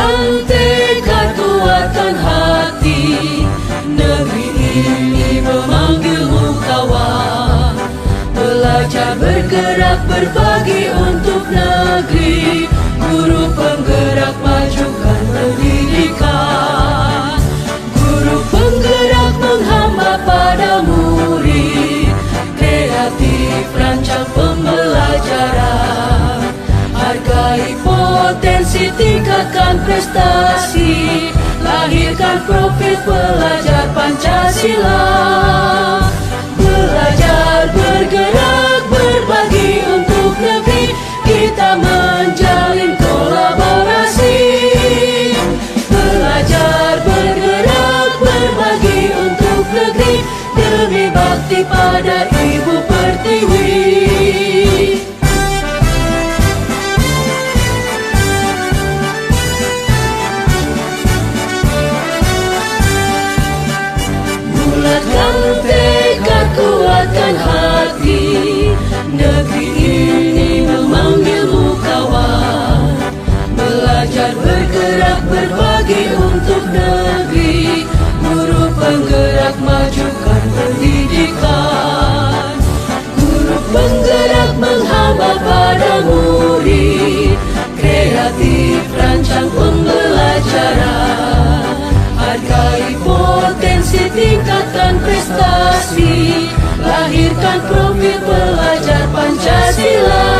Bulatkan tekad, kuatkan hati. Negeri ini memanggilmu kawan. Belajar, bergerak, berbagi untuk negeri. Guru penggerak, majukan pendidikan. Guru penggerak menghamba pada murid. Kreatif, rancang pembelajaran. Hargai potensi, tingkatkan prestasi. Lahirkan profil pelajar Pancasila. Belajar, bergerak, berbagi untuk negeri. Kita menjalin kolaborasi. Belajar, bergerak, berbagi untuk negeri. Demi bakti pada Ibu Pertiwi. Bulatkan tekad, kuatkan hati. Negeri ini memanggilmu kawan. Belajar, bergerak, berbagi untuk negeri. Guru penggerak, majukan pendidikan. Guru penggerak menghamba pada murid. Kreatif, rancang pembelajaran. Hargai potensi, tingkatkan prestasi. Lahirkan profil pelajar Pancasila.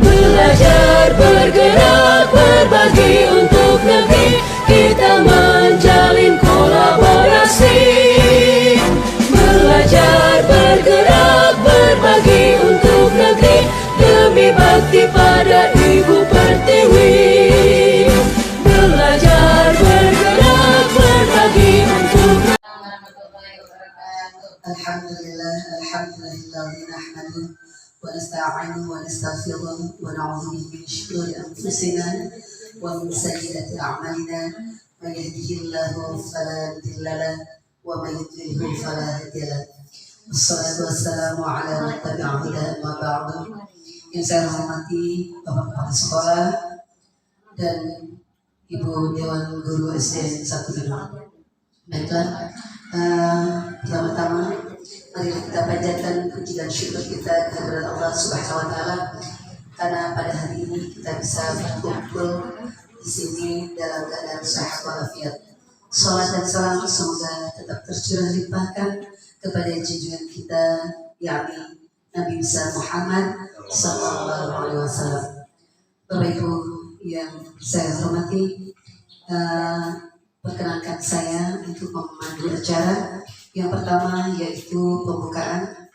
Belajar, bergerak, berbagi untuk negeri. Kita menjalin kolaborasi. Belajar, bergerak, berbagi untuk negeri. Demi bakti pada Ibu Pertiwi. Belajar, bergerak, berbagi untuk negeri. Alhamdulillah, alhamdulillah, nahmaduhu wa nasta'inuhu wa nastaghfiruh wa na'udzu bihi min shururi anfusina wa min sayyiati a'malina. May yahdihillahu fala mudilla lahu wa may yudlilhu fala hadiya lahu. Wassalatu wassalamu ala man tabi'a huda ma ba'du. Yang saya hormati Bapak Kepala Sekolah dan Ibu Dewan Guru SD 1 Demak. Baiklah, pertama-tama mari kita panjatkan puji dan syukur kita kepada Allah Subhanahu wa Ta'ala karena pada hari ini kita bisa berkumpul di sini dalam keadaan sehat walafiat. Salat dan salam semoga tetap tercurah limpahkan kepada junjungan kita, yakni Nabi besar Muhammad Sallallahu Alaihi Wasallam. Bapak Ibu yang saya hormati, perkenankan saya untuk memandu acara. Yang pertama yaitu pembukaan,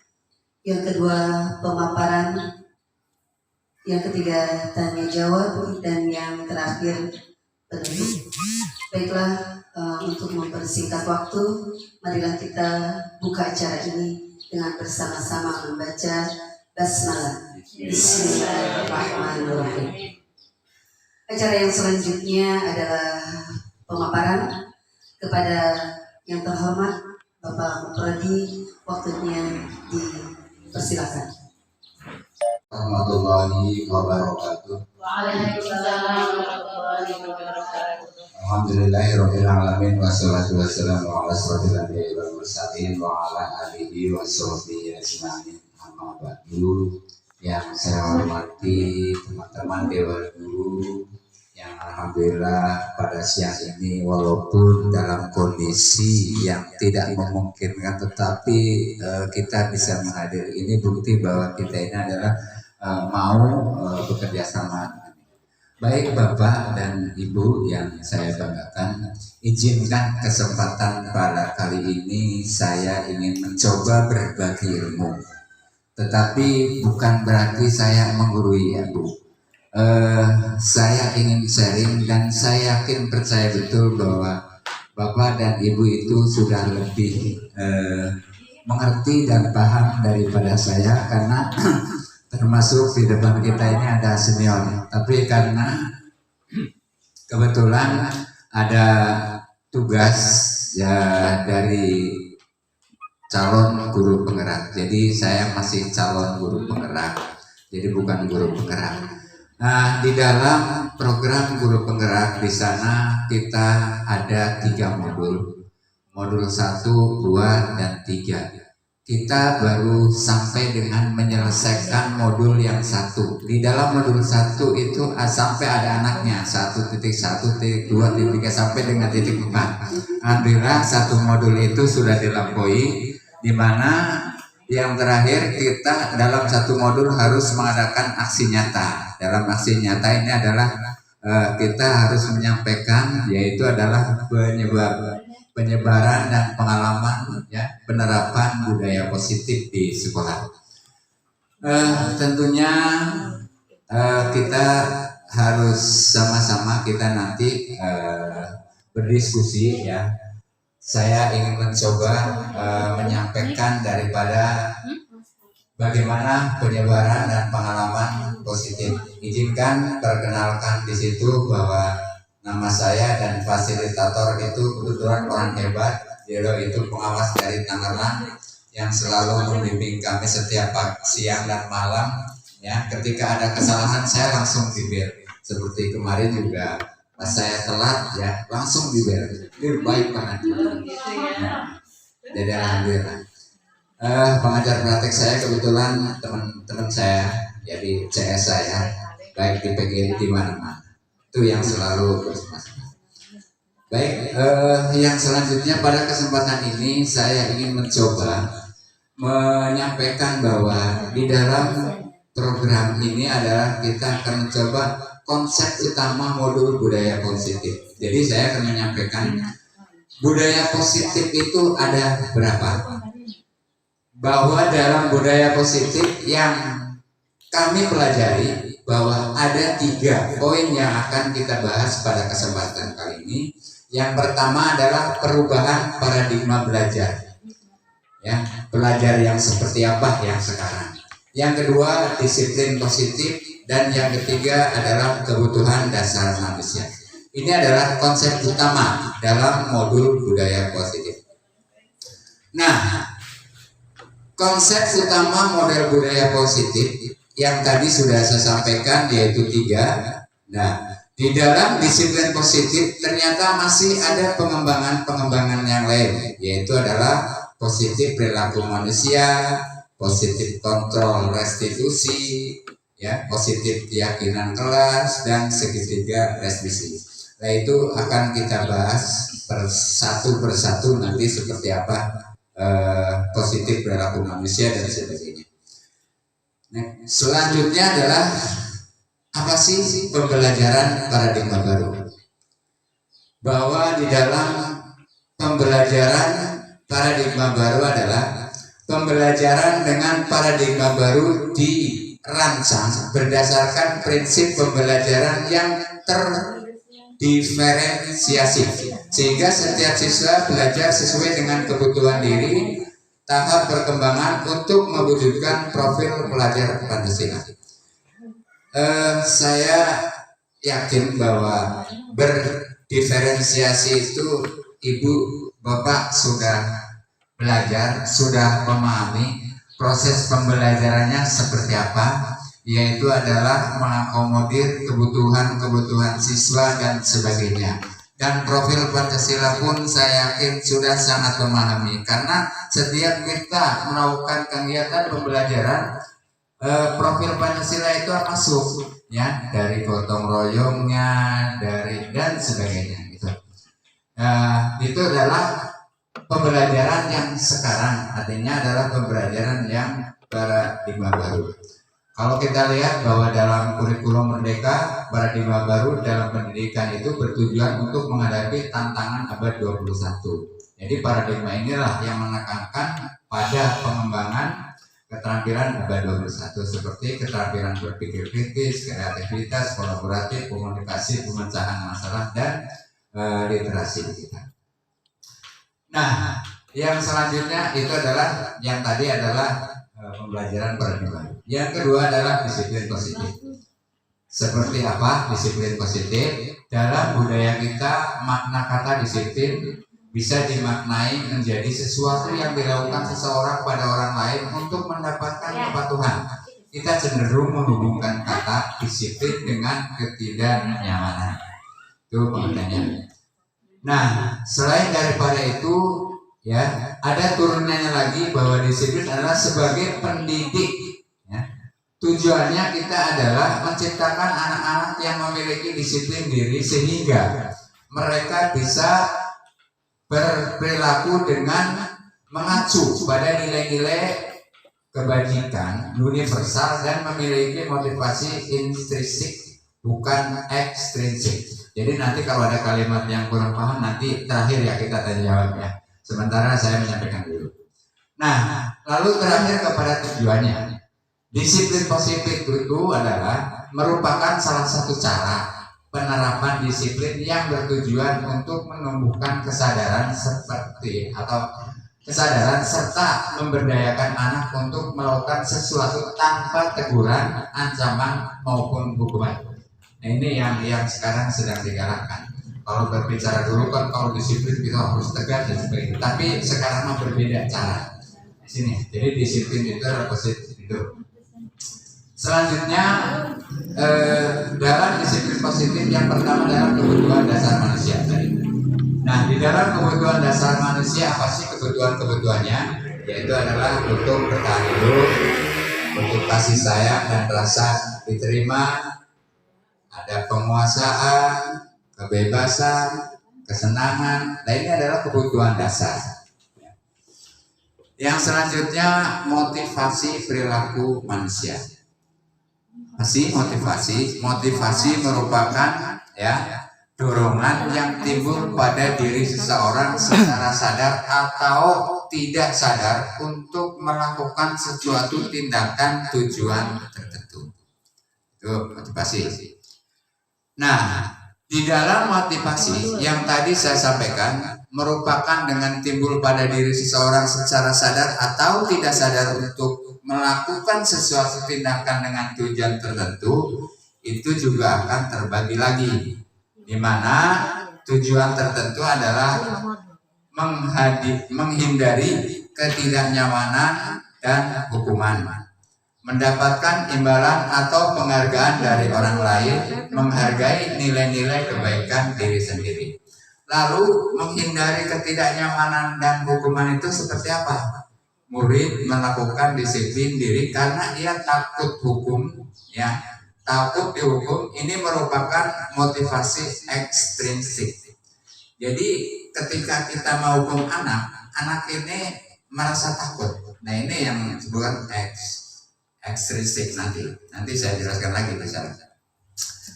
yang kedua pemaparan, yang ketiga tanya jawab, dan yang terakhir penutup. Baiklah, untuk mempersingkat waktu, marilah kita buka acara ini dengan bersama-sama membaca basmalah. Bismillahirrahmanirrahim. Acara yang selanjutnya adalah pemaparan kepada yang terhormat Bapak Mupradi, waktunya dipersilakan. Warahmatullahi wabarakatuh. Waalaikumsalam warahmatullahi wabarakatuh. Alhamdulillahirabbil alamin wassalatu wassalamu ala asrofil anbiya'i wal mursalin wa ala alihi wa sahbihi ajmain. Amma ba'du. Yang saya hormati teman-teman Dewan Guru yang alhamdulillah pada siang ini walaupun dalam kondisi yang tidak memungkinkan, tetapi kita bisa menghadiri. Ini bukti bahwa kita ini adalah mau bekerja sama. Baik Bapak dan Ibu yang saya banggakan, izinkan kesempatan pada kali ini saya ingin mencoba berbagi ilmu. Tetapi bukan berarti saya menggurui, ya Bu. Saya ingin sharing dan saya yakin, percaya betul bahwa Bapak dan Ibu itu sudah lebih mengerti dan paham daripada saya, karena termasuk di depan kita ini ada senior. Tapi karena kebetulan ada tugas ya dari calon guru penggerak, jadi saya masih calon guru penggerak, jadi bukan guru penggerak. Nah, di dalam program guru penggerak di sana kita ada 3 modul, modul 1, 2, dan 3. Kita baru sampai dengan menyelesaikan modul yang 1. Di dalam modul 1 itu sampai ada anaknya 1.1, titik 2, titik 3 sampai dengan titik 4. Alhamdulillah 1 modul itu sudah dilampaui, di mana yang terakhir kita dalam 1 modul harus mengadakan aksi nyata. Dalam aksi nyata ini adalah kita harus menyampaikan, yaitu adalah penyebaran dan pengalaman ya penerapan budaya positif di sekolah. Tentunya kita harus sama-sama kita nanti berdiskusi ya. Saya ingin mencoba menyampaikan daripada bagaimana penyebaran dan pengalaman positif. Izinkan perkenalkan di situ bahwa nama saya dan fasilitator itu kebetulan orang hebat, yaitu pengawas dari Tangerang yang selalu membimbing kami setiap siang dan malam. Ya, ketika ada kesalahan saya langsung diber. Seperti kemarin juga pas saya telat ya langsung diber. Baik banget. Jadi alhamdulillah. Pengajar praktek saya kebetulan teman-teman saya jadi CS saya baik di PGRI di mana-mana. Itu yang selalu bersama-sama. Baik, yang selanjutnya pada kesempatan ini saya ingin mencoba menyampaikan bahwa di dalam program ini adalah kita akan mencoba konsep utama modul budaya positif. Jadi saya akan menyampaikan budaya positif itu ada berapa? Bahwa dalam budaya positif yang kami pelajari bahwa ada 3 poin yang akan kita bahas pada kesempatan kali ini. Yang pertama adalah perubahan paradigma belajar. Ya, belajar yang seperti apa yang sekarang. Yang kedua, disiplin positif, dan yang ketiga adalah kebutuhan dasar manusia. Ini adalah konsep utama dalam modul budaya positif. Nah, konsep utama model budaya positif yang tadi sudah saya sampaikan yaitu 3. Nah, di dalam disiplin positif ternyata masih ada pengembangan yang lain, yaitu adalah positif perilaku manusia, positif kontrol restitusi, ya, positif keyakinan kelas, dan segitiga restitusi. Nah, itu akan kita bahas persatu nanti seperti apa positif perilaku manusia dan sebagainya. Nah, selanjutnya adalah apa sih pembelajaran paradigma baru? Bahwa di dalam pembelajaran paradigma baru adalah pembelajaran dengan paradigma baru dirancang berdasarkan prinsip pembelajaran yang terdiferensiasi, sehingga setiap siswa belajar sesuai dengan kebutuhan diri, tahap perkembangan untuk mewujudkan profil pelajar Pancasila. Saya yakin bahwa berdiferensiasi itu Ibu Bapak sudah belajar, sudah memahami proses pembelajarannya seperti apa, yaitu adalah mengakomodir kebutuhan siswa dan sebagainya. Dan profil Pancasila pun saya yakin sudah sangat memahami, karena setiap kita melakukan kegiatan pembelajaran profil Pancasila itu masuk ya, dari gotong royongnya, dari dan sebagainya gitu. Itu adalah pembelajaran yang sekarang, artinya adalah pembelajaran yang paradigma baru. Kalau kita lihat bahwa dalam kurikulum Merdeka, paradigma baru dalam pendidikan itu bertujuan untuk menghadapi tantangan abad 21. Jadi paradigma inilah yang menekankan pada pengembangan keterampilan abad 21 seperti keterampilan berpikir kritis, kreativitas, kolaboratif, komunikasi, pemecahan masalah, dan literasi kita. Nah, yang selanjutnya itu adalah yang tadi adalah pembelajaran paradigma. Yang kedua adalah disiplin positif. Seperti apa disiplin positif? Dalam budaya kita, makna kata disiplin bisa dimaknai menjadi sesuatu yang dilakukan seseorang pada orang lain untuk mendapatkan kepatuhan. kita cenderung menghubungkan kata disiplin dengan ketidaknyamanan. Itu pengertiannya. Nah, selain daripada itu, ya, ada turunannya lagi bahwa disiplin adalah sebagai pendidik. Ya. Tujuannya kita adalah menciptakan anak-anak yang memiliki disiplin diri sehingga mereka bisa berperilaku dengan mengacu pada nilai-nilai kebajikan universal dan memiliki motivasi intrinsik bukan ekstrinsik. Jadi nanti kalau ada kalimat yang kurang paham nanti terakhir ya kita tanya jawabnya. Sementara saya menyampaikan dulu. Nah, lalu terakhir kepada tujuannya. Disiplin positif itu adalah merupakan salah satu cara penerapan disiplin yang bertujuan untuk menumbuhkan kesadaran serta memberdayakan anak untuk melakukan sesuatu tanpa teguran, ancaman maupun hukuman. Nah, ini yang sekarang sedang digalakkan. Kalau berbicara dulu kan kalau disiplin kita harus tegas dan sebagainya. Tapi sekarang mah berbeda cara. Di sini. Jadi disiplin itu adalah positif itu. Selanjutnya dalam disiplin positif yang pertama adalah kebutuhan dasar manusia tadi. Nah, di dalam kebutuhan dasar manusia apa sih kebutuhannya? Yaitu adalah untuk bertahan hidup, untuk kasih sayang dan rasa diterima, ada penguasaan, kebebasan, kesenangan. Nah, ini adalah kebutuhan dasar. Yang selanjutnya motivasi perilaku manusia. Motivasi merupakan dorongan yang timbul pada diri seseorang secara sadar atau tidak sadar untuk melakukan sesuatu tindakan tujuan tertentu. Itu motivasi. Nah, di dalam motivasi yang tadi saya sampaikan merupakan dengan timbul pada diri seseorang secara sadar atau tidak sadar untuk melakukan sesuatu tindakan dengan tujuan tertentu, itu juga akan terbagi lagi, di mana tujuan tertentu adalah menghindari ketidaknyamanan dan hukuman, mendapatkan imbalan atau penghargaan dari orang lain, menghargai nilai-nilai kebaikan diri sendiri. Lalu menghindari ketidaknyamanan dan hukuman itu seperti apa? Murid melakukan disiplin diri karena ia takut hukum, takut dihukum. Ini merupakan motivasi ekstrinsik. Jadi ketika kita mau hukum anak ini merasa takut. Nah, ini yang disebut ekstrinsik nanti saya jelaskan lagi misalnya.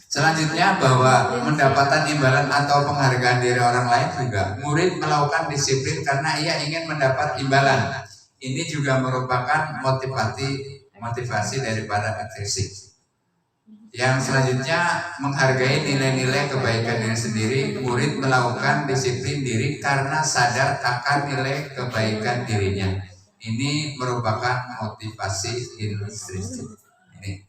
Selanjutnya bahwa mendapatkan imbalan atau penghargaan dari orang lain juga. Murid melakukan disiplin karena ia ingin mendapat imbalan. Ini juga merupakan motivasi daripada ekstrinsik. Yang selanjutnya menghargai nilai-nilai kebaikan diri sendiri. Murid melakukan disiplin diri karena sadar akan nilai kebaikan dirinya. Ini merupakan motivasi intrinsik. Ini.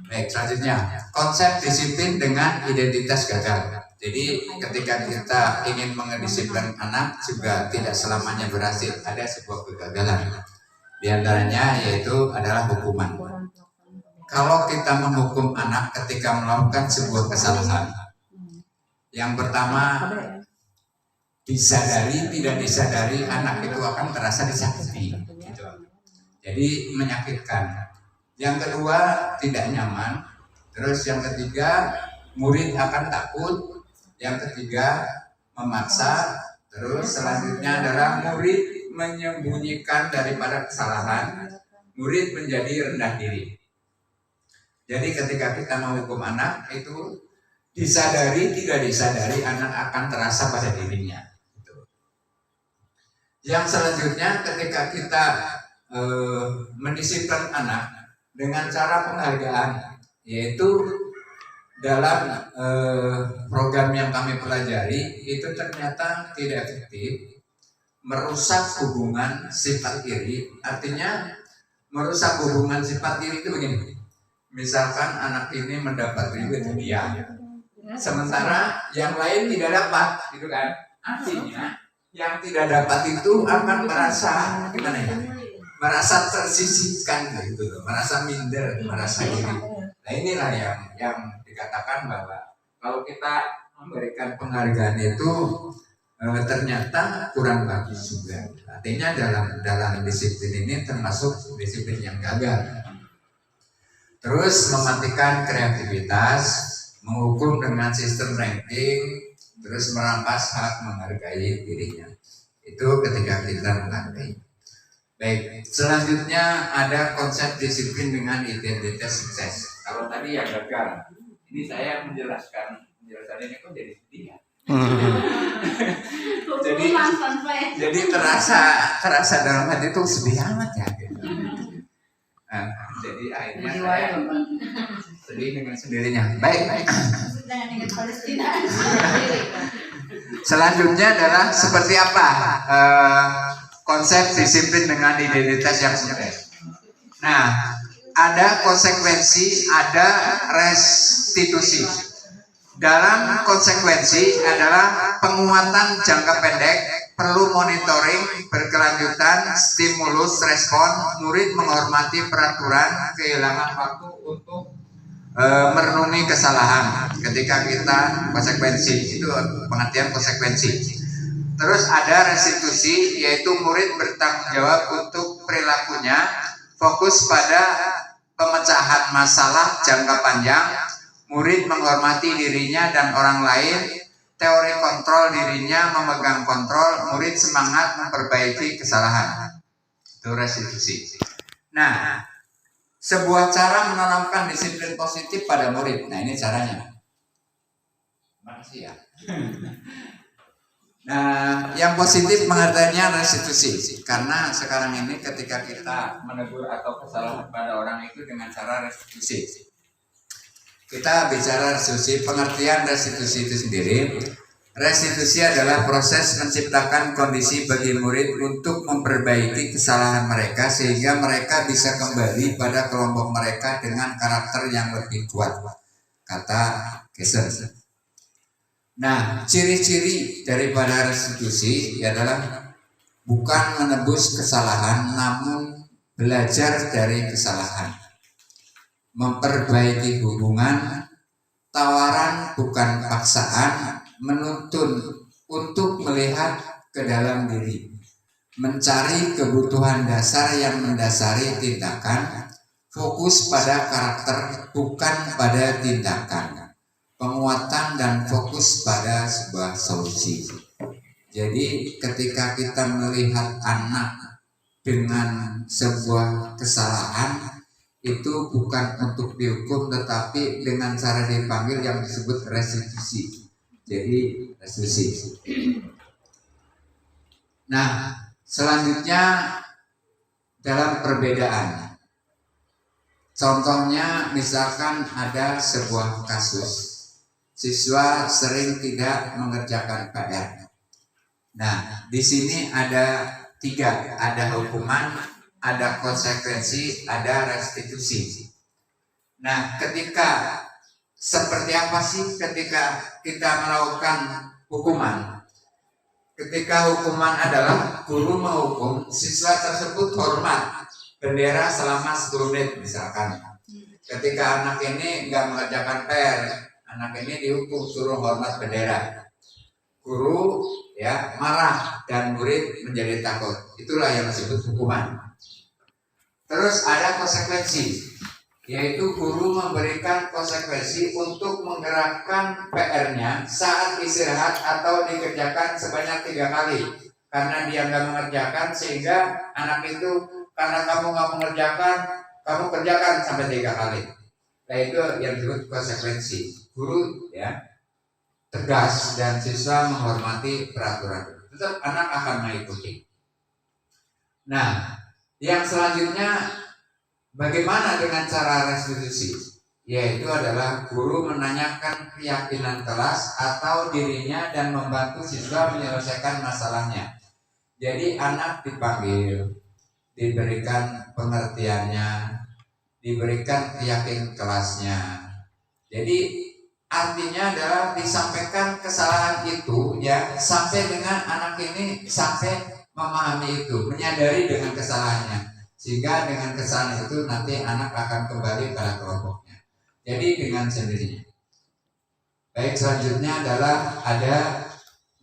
Baik, selanjutnya konsep disiplin dengan identitas gagal. Jadi ketika kita ingin mengedisiplin anak juga tidak selamanya berhasil, ada sebuah kegagalan. Di antaranya yaitu adalah hukuman. Kalau kita menghukum anak ketika melakukan sebuah kesalahan, yang pertama disadari tidak disadari anak itu akan terasa disakiti, gitu. Jadi menyakitkan. Yang kedua tidak nyaman. Terus yang ketiga murid akan takut. Yang ketiga memaksa. Terus selanjutnya adalah murid menyembunyikan daripada kesalahan. Murid menjadi rendah diri. Jadi ketika kita menghukum anak itu disadari tidak disadari anak akan terasa pada dirinya. Yang selanjutnya ketika kita mendisiplin anak dengan cara penghargaan, yaitu dalam program yang kami pelajari itu ternyata tidak efektif, merusak hubungan sifat iri. Artinya merusak hubungan sifat iri itu begini. Misalkan anak ini mendapat duit hadiah, sementara yang lain tidak dapat, gitu kan? Artinya yang tidak dapat itu akan merasa gimana ya? merasa tersisihkan gitu loh, merasa minder, merasa iri. Nah inilah yang dikatakan bahwa kalau kita memberikan penghargaan itu ternyata kurang bagus juga. Artinya dalam disiplin ini termasuk disiplin yang gagal. Terus mematikan kreativitas, menghukum dengan sistem ranking, terus merampas hak menghargai dirinya. Itu ketika kita menghargai. Baik, selanjutnya ada konsep disiplin dengan identitas sukses. Kalau tadi yang gagal, ini saya penjelasannya ini kok jadi sedih ya. jadi terasa dalam hati itu sedih amat ya. Nah, jadi akhirnya saya sedih dengan sendirinya. Baik. Selanjutnya adalah seperti apa konsep disiplin dengan identitas yang sukses. Nah, ada konsekuensi, ada restitusi. Dalam konsekuensi adalah penguatan jangka pendek, perlu monitoring berkelanjutan, stimulus respon, murid menghormati peraturan, kehilangan waktu untuk merenungi kesalahan. Ketika kita konsekuensi, itu pengertian konsekuensi. Terus ada restitusi, yaitu murid bertanggung jawab untuk perilakunya, fokus pada pemecahan masalah jangka panjang, murid menghormati dirinya dan orang lain, teori kontrol dirinya, memegang kontrol, murid semangat memperbaiki kesalahan. Itu restitusi. Nah, sebuah cara menanamkan disiplin positif pada murid. Nah, ini caranya. Makasih ya. Nah, yang positif mengertiannya restitusi. Karena sekarang ini ketika kita menegur atau kesalahan pada orang itu dengan cara restitusi. Kita bicara restitusi, pengertian restitusi itu sendiri. Restitusi adalah proses menciptakan kondisi bagi murid untuk memperbaiki kesalahan mereka sehingga mereka bisa kembali pada kelompok mereka dengan karakter yang lebih kuat, kata Kaiser. Nah, ciri-ciri daripada restitusi adalah bukan menebus kesalahan, namun belajar dari kesalahan, memperbaiki hubungan, tawaran bukan paksaan, menuntun untuk melihat ke dalam diri, mencari kebutuhan dasar yang mendasari tindakan, fokus pada karakter bukan pada tindakan, penguatan dan fokus pada sebuah solusi. Jadi ketika kita melihat anak dengan sebuah kesalahan, itu bukan untuk dihukum tetapi dengan cara dipanggil yang disebut restitusi. Jadi restitusi. Nah, selanjutnya dalam perbedaan. Contohnya misalkan ada sebuah kasus siswa sering tidak mengerjakan PR. Nah, di sini ada 3, ada hukuman, ada konsekuensi, ada restitusi. Nah, ketika seperti apa sih ketika kita melakukan hukuman? Ketika hukuman adalah guru menghukum siswa tersebut hormat bendera selama 10 menit misalkan. Ketika anak ini nggak mengerjakan PR, anak ini dihukum suruh hormat bendera. Guru ya marah dan murid menjadi takut. Itulah yang disebut hukuman. Terus ada konsekuensi, yaitu guru memberikan konsekuensi untuk menggerakkan PR-nya saat istirahat atau dikerjakan sebanyak 3 kali. Karena dia nggak mengerjakan sehingga anak itu karena kamu nggak mengerjakan, kamu kerjakan sampai 3 kali. Nah itu yang disebut konsekuensi. Guru ya tegas dan siswa menghormati peraturan. Tetap anak akan mengikuti. Nah, yang selanjutnya bagaimana dengan cara restitusi? Yaitu adalah guru menanyakan keyakinan kelas atau dirinya dan membantu siswa menyelesaikan masalahnya. Jadi anak dipanggil, diberikan pengertiannya, diberikan keyakinan kelasnya. Jadi artinya adalah disampaikan kesalahan itu ya sampai dengan anak ini sampai memahami itu, menyadari dengan kesalahannya. Sehingga dengan kesalahan itu nanti anak akan kembali pada kelompoknya. Jadi dengan sendirinya. Baik, selanjutnya adalah ada,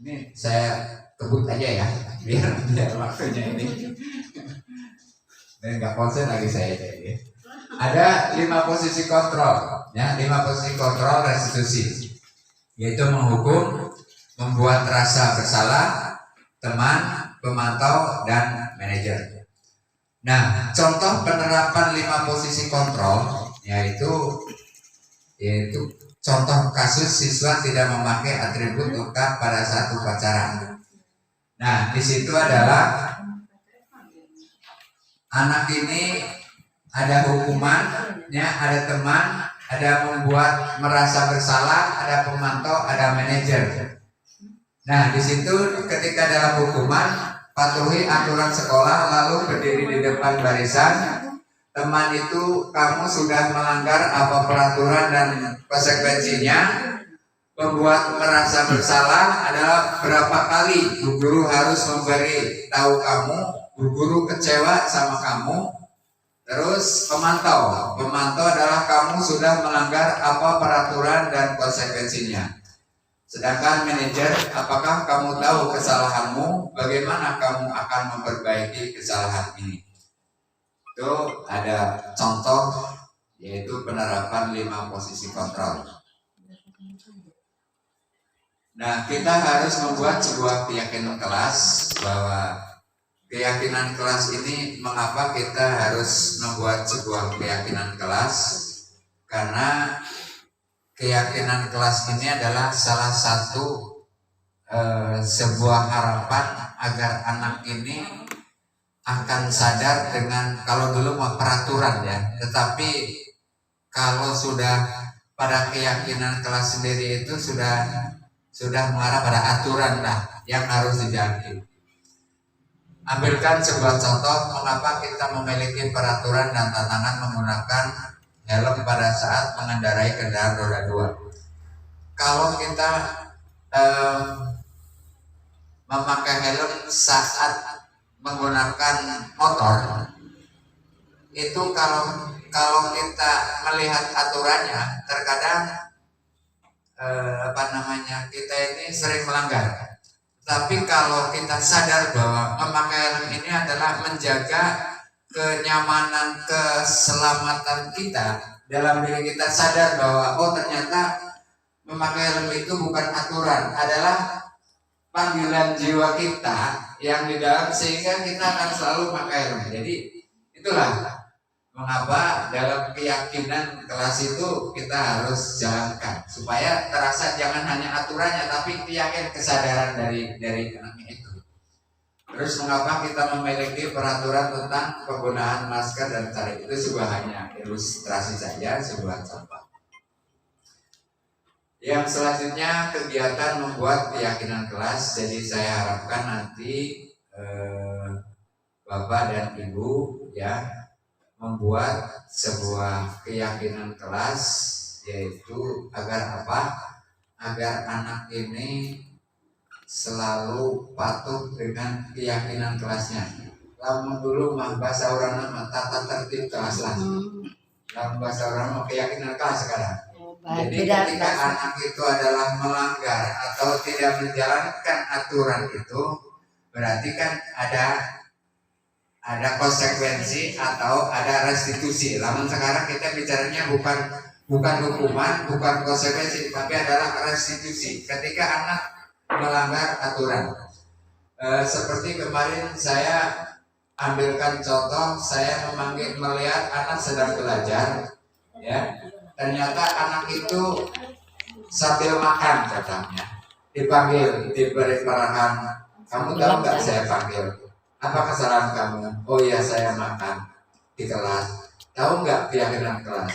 ini saya kebut aja ya, biar waktunya ini. Dan nggak konsen lagi saya jadi. Ada 5 posisi kontrol, ya, 5 posisi kontrol restitusi, yaitu menghukum, membuat rasa bersalah, teman, pemantau, dan manajer. Nah, contoh penerapan 5 posisi kontrol yaitu contoh kasus siswa tidak memakai atribut lengkap pada saat upacara. Nah, di situ adalah anak ini ada hukuman, ya, ada teman, ada membuat merasa bersalah, ada pemantau, ada manajer. Nah, di situ ketika dalam hukuman, patuhi aturan sekolah, lalu berdiri di depan barisan. Teman itu kamu sudah melanggar apa peraturan dan konsekuensinya. Membuat merasa bersalah adalah berapa kali bu guru harus memberi tahu kamu, bu guru kecewa sama kamu. Terus pemantau adalah kamu sudah melanggar apa peraturan dan konsekuensinya. Sedangkan manajer, apakah kamu tahu kesalahanmu, bagaimana kamu akan memperbaiki kesalahan ini. Itu ada contoh, yaitu penerapan 5 posisi kontrol. Nah, kita harus membuat sebuah keyakinan kelas, bahwa keyakinan kelas ini, mengapa kita harus membuat sebuah keyakinan kelas, karena keyakinan kelas ini adalah salah satu sebuah harapan agar anak ini akan sadar dengan, kalau dulu mau peraturan ya, tetapi kalau sudah pada keyakinan kelas sendiri itu sudah mengarah pada aturan lah yang harus dijalani. Ambilkan sebuah contoh mengapa kita memiliki peraturan dan tantangan menggunakan helm pada saat mengendarai kendaraan roda 2. Kalau kita memakai helm saat menggunakan motor, itu kalau kita melihat aturannya, terkadang kita ini sering melanggar. Tapi kalau kita sadar bahwa memakai helm ini adalah menjaga kenyamanan, keselamatan kita, dalam diri kita sadar bahwa oh ternyata memakai helm itu bukan aturan, adalah panggilan jiwa kita yang di dalam, sehingga kita akan selalu pakai helm. Jadi itulah mengapa dalam keyakinan kelas itu kita harus jalankan supaya terasa jangan hanya aturannya, tapi yakin kesadaran dari anaknya itu. Terus mengapa kita memiliki peraturan tentang penggunaan masker dan tarif, itu sebuah hanya ilustrasi saja, sebuah contoh. Yang selanjutnya kegiatan membuat keyakinan kelas. Jadi saya harapkan nanti Bapak dan Ibu ya membuat sebuah keyakinan kelas, yaitu agar apa? Agar anak ini selalu patuh dengan keyakinan kelasnya. Lamun dulu mah bahasa orang nama tata tertib kelas lah. Lamun bahasa orang nama keyakinan kelas sekarang. Jadi ketika anak itu adalah melanggar atau tidak menjalankan aturan itu, berarti kan ada konsekuensi atau ada restitusi. Namun sekarang kita bicaranya bukan hukuman, bukan konsekuensi, tapi adalah restitusi. Ketika anak melanggar aturan, seperti kemarin saya ambilkan contoh, saya melihat anak sedang belajar, ya. Ternyata anak itu sambil makan katanya dipanggil, diberi parahan. Kamu tahu nggak saya panggil? Apa kesalahan kamu? Oh iya, saya makan di kelas. Tahu nggak keyakinan kelas?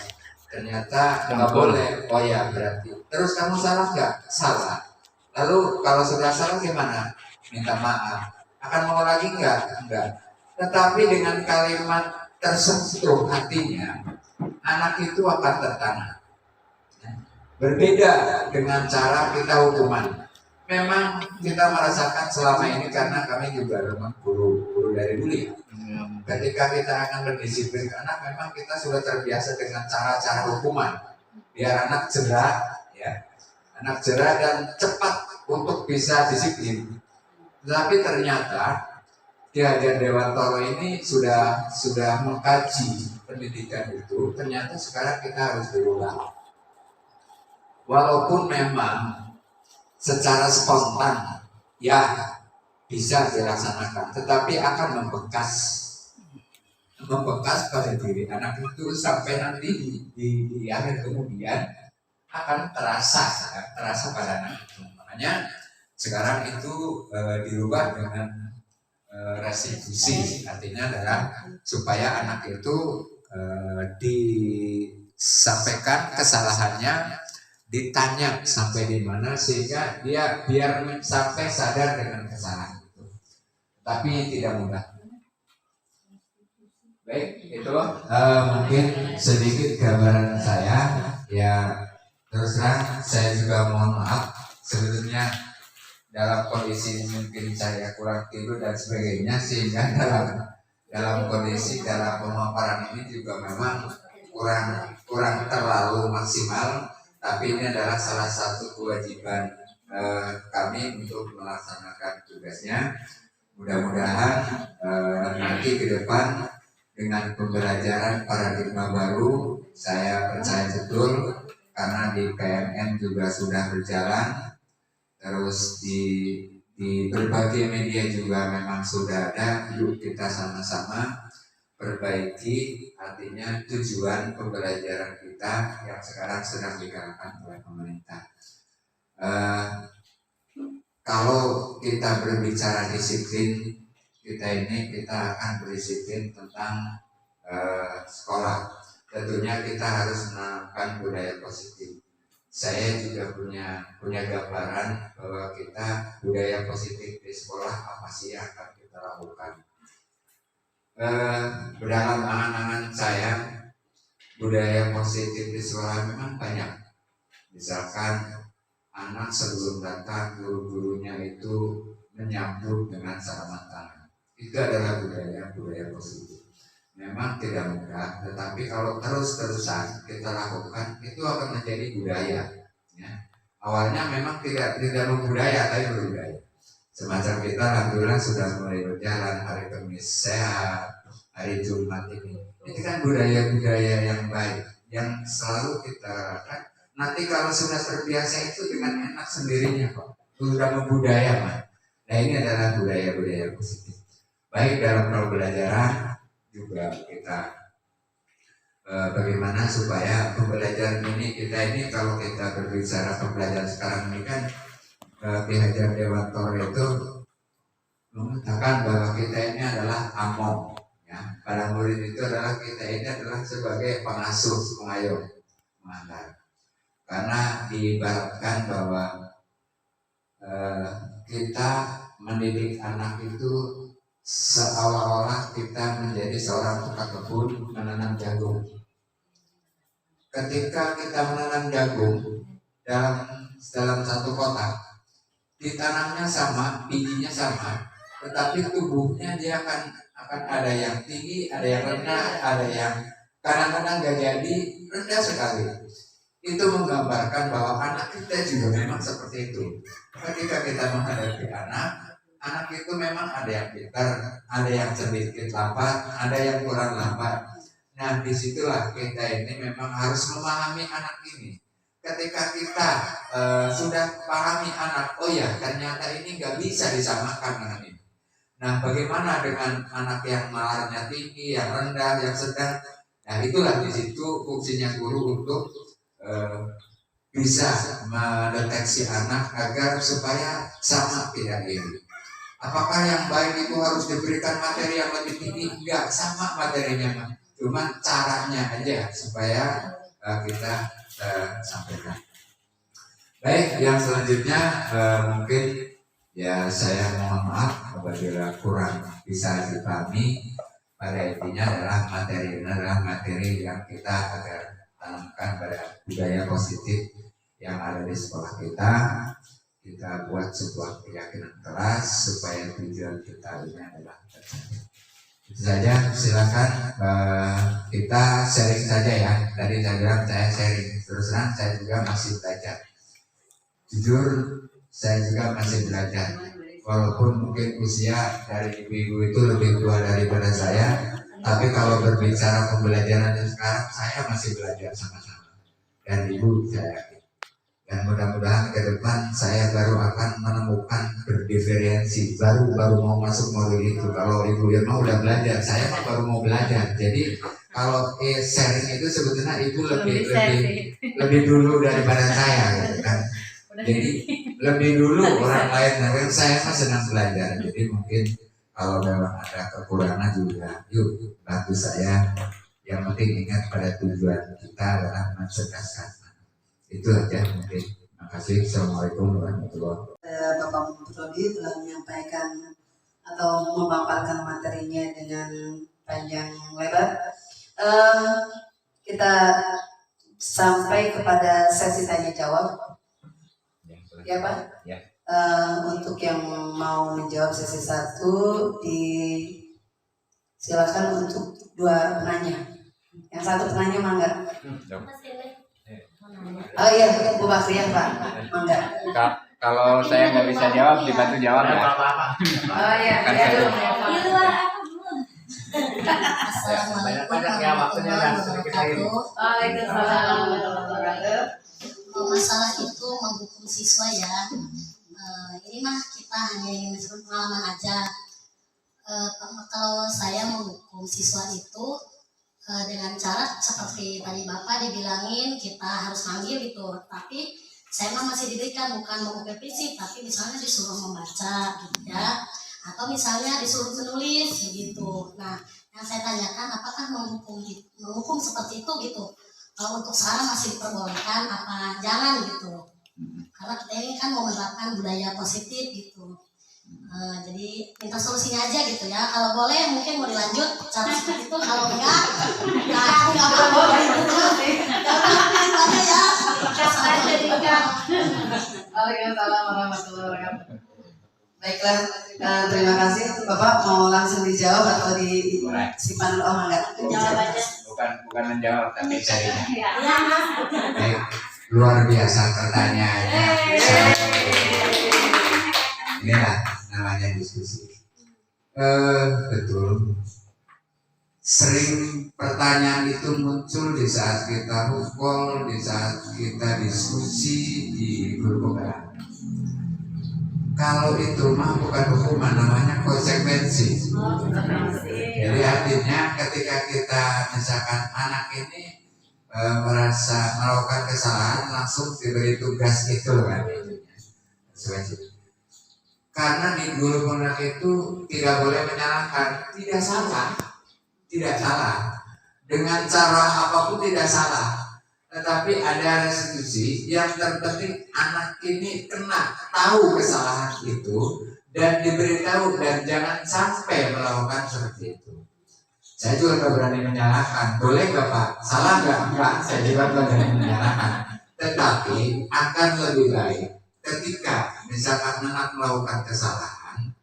Ternyata nggak boleh. Oh ya, berarti. Terus kamu salah nggak? Salah. Lalu kalau sudah salah gimana? Minta maaf. Akan mau lagi nggak? Enggak. Tetapi dengan kalimat tersentuh hatinya, anak itu akan tertanam. Berbeda dengan cara kita hukuman. Memang kita merasakan selama ini karena kami juga memang guru dari dulu ya. Ketika kita akan berdisiplin ke anak, memang kita sudah terbiasa dengan cara-cara hukuman biar anak jerah, ya, anak jerah dan cepat untuk bisa disiplin. Tapi ternyata Ki Hajar Dewantoro ini sudah mengkaji pendidikan itu. Ternyata sekarang kita harus berubah. Walaupun memang secara spontan ya bisa dilaksanakan, tetapi akan membekas pada diri anak itu sampai nanti di akhir kemudian akan terasa pada anak itu. Makanya sekarang itu dirubah dengan restitusi, artinya adalah supaya anak itu disampaikan kesalahannya, ditanya sampai di mana sehingga dia biar sampai sadar dengan kesalahan itu. Tapi tidak mudah. Baik, itu mungkin sedikit gambaran saya. Ya, terus terang saya juga mohon maaf sebetulnya dalam kondisi mungkin saya kurang tidur dan sebagainya, sehingga dalam kondisi dalam pemaparan ini juga memang kurang terlalu maksimal. Tapi ini adalah salah satu kewajiban kami untuk melaksanakan tugasnya. Mudah-mudahan nanti ke depan dengan pembelajaran paradigma baru, saya percaya betul karena di PMN juga sudah berjalan, terus di berbagai media juga memang sudah ada. Yuk kita sama-sama perbaiki, artinya tujuan pembelajaran kita yang sekarang sedang digerakkan oleh pemerintah. Kalau kita berbicara disiplin, kita akan berdisiplin tentang sekolah. Tentunya kita harus menanamkan budaya positif. Saya juga punya gambaran bahwa kita budaya positif di sekolah apa sih yang akan kita lakukan. Dalam angan-angan saya, budaya positif di sekolah memang banyak. Misalkan anak sebelum datang guru-gurunya itu menyambut dengan salaman tangan. Itu adalah budaya positif. Memang tidak mudah, tetapi kalau terus-terusan kita lakukan, itu akan menjadi budaya. Ya. Awalnya memang tidak membudaya, tapi berbudaya. Semacam kita alhamdulillah sudah mulai berjalan, hari Kamis sehat, hari Jumat ini. Ini kan budaya-budaya yang baik, yang selalu kita lakukan. Nanti kalau sudah terbiasa itu dengan enak sendirinya kok, sudah membudaya, Pak. Nah ini adalah budaya-budaya positif. Baik dalam pembelajaran juga kita bagaimana supaya pembelajaran kita ini kalau kita berbicara pembelajaran sekarang ini kan Ki Hajar Dewantoro itu mengatakan bahwa kita ini adalah among, ya. Para murid itu adalah kita ini adalah sebagai pengasuh, pengayom, mengantar. Karena diibaratkan bahwa kita mendidik anak itu seolah-olah kita menjadi seorang tukang kebun menanam jagung. Ketika kita menanam jagung dalam satu kotak, ditanamnya sama, bijinya sama, tetapi tubuhnya dia akan ada yang tinggi, ada yang rendah, ada yang kadang-kadang nggak jadi, rendah sekali. Itu menggambarkan bahwa anak kita juga memang seperti itu. Ketika kita menghadapi anak itu memang ada yang pintar, ada yang sedikit lambat, ada yang kurang lambat. Nah disitulah kita ini memang harus memahami anak ini. Ketika kita sudah pahami anak, oh ya ternyata ini nggak bisa disamakan dengan ini. Nah bagaimana dengan anak yang nalarnya tinggi, yang rendah, yang sedang? Nah itulah di situ fungsinya guru untuk bisa mendeteksi anak agar supaya sama tidak iri. Apakah yang baik itu harus diberikan materi yang lebih tinggi? Enggak, sama materinya, cuma caranya aja supaya kita sampaikan. Baik, yang selanjutnya mungkin ya saya mohon maaf apabila kurang bisa dipahami. Pada intinya adalah materi yang kita agar tanamkan pada budaya positif yang ada di sekolah kita. Kita buat sebuah keyakinan keras supaya tujuan kita ini adalah tercapai. Itu saja, silakan kita sharing saja ya. Tadi saya bilang saya sharing, terus terang saya juga masih belajar. Jujur, saya juga masih belajar. Walaupun mungkin usia dari ibu-ibu itu lebih tua daripada saya, tapi kalau berbicara pembelajaran sekarang, saya masih belajar sama-sama. Dan ibu saya yakin. Dan mudah-mudahan ke depan saya baru akan menemukan berdiferensi. Baru mau masuk modul itu. Kalau ibu Irma udah belajar, saya mah baru mau belajar. Jadi kalau sharing itu sebetulnya ibu lebih dulu daripada saya, gitu kan. Jadi lebih dulu orang lain, tapi saya mah senang belajar. Jadi mungkin kalau memang ada kekurangan juga, yuk bantu saya. Yang penting ingat pada tujuan kita adalah mencerdaskan. Itu aja mungkin. Terima kasih. Assalamualaikum warahmatullahi wabarakatuh. Bapak Prodi telah menyampaikan atau memaparkan materinya dengan panjang lebar. Kita sampai kepada sesi tanya jawab. Ya Pak? Ya. Untuk yang mau menjawab sesi 1, silakan untuk 2 penanya. Yang 1 penanya mangga. Oh iya, Bu Bakriah Pak, mangga. Kalau saya nggak bisa jawab, dibantu jawab ya. Oh iya, ya dulu. Assalamualaikum warahmatullahi wabarakatuh. Waalaikumsalam warahmatullahi wabarakatuh. Masalah itu menghukum siswa ya. Ini mah kita hanya ingin menceritakan pengalaman aja. Kalau saya menghukum siswa itu dengan cara seperti tadi Bapak dibilangin kita harus manggil itu, tapi saya mah masih diberikan bukan mengukir fisik, tapi misalnya disuruh membaca gitu ya, atau misalnya disuruh menulis gitu. Nah, yang saya tanyakan apakah menghukum seperti itu gitu? Kalau untuk sekarang masih diperbolehkan apa jangan gitu? Karena kita ini kan mau menerapkan budaya positif gitu. Jadi minta solusinya aja gitu ya. Kalau boleh mungkin mau dilanjut cara seperti itu. Kalau enggak apa-apa gitu. Aja ya. Waalaikumsalam warahmatullahi wabarakatuh. Baiklah, terima kasih. Bapak mau langsung dijawab atau disimpan dulu? Oh enggak. Jawab aja. Bukan menjawab, tapi saya. Luar biasa pertanyaannya. Inilah namanya diskusi. Betul. Sering pertanyaan itu muncul di saat kita rukul, di saat kita diskusi di grup pembahasan. Kalau itu mah bukan hukuman, namanya konsekuensi. Jadi artinya ketika kita misalkan anak ini merasa melakukan kesalahan, langsung diberi tugas itu kan. Konsekuensi. Karena di guru pondok itu tidak boleh menyalahkan, tidak salah, dengan cara apapun tidak salah, tetapi ada restitusi yang terpenting anak ini kena tahu kesalahan itu dan diberitahu dan jangan sampai melakukan seperti itu. Saya juga nggak berani menyalahkan, boleh nggak Pak? Salah nggak? Saya juga nggak berani menyalahkan, tetapi akan lebih baik ketika misalkan anak melakukan kesalahan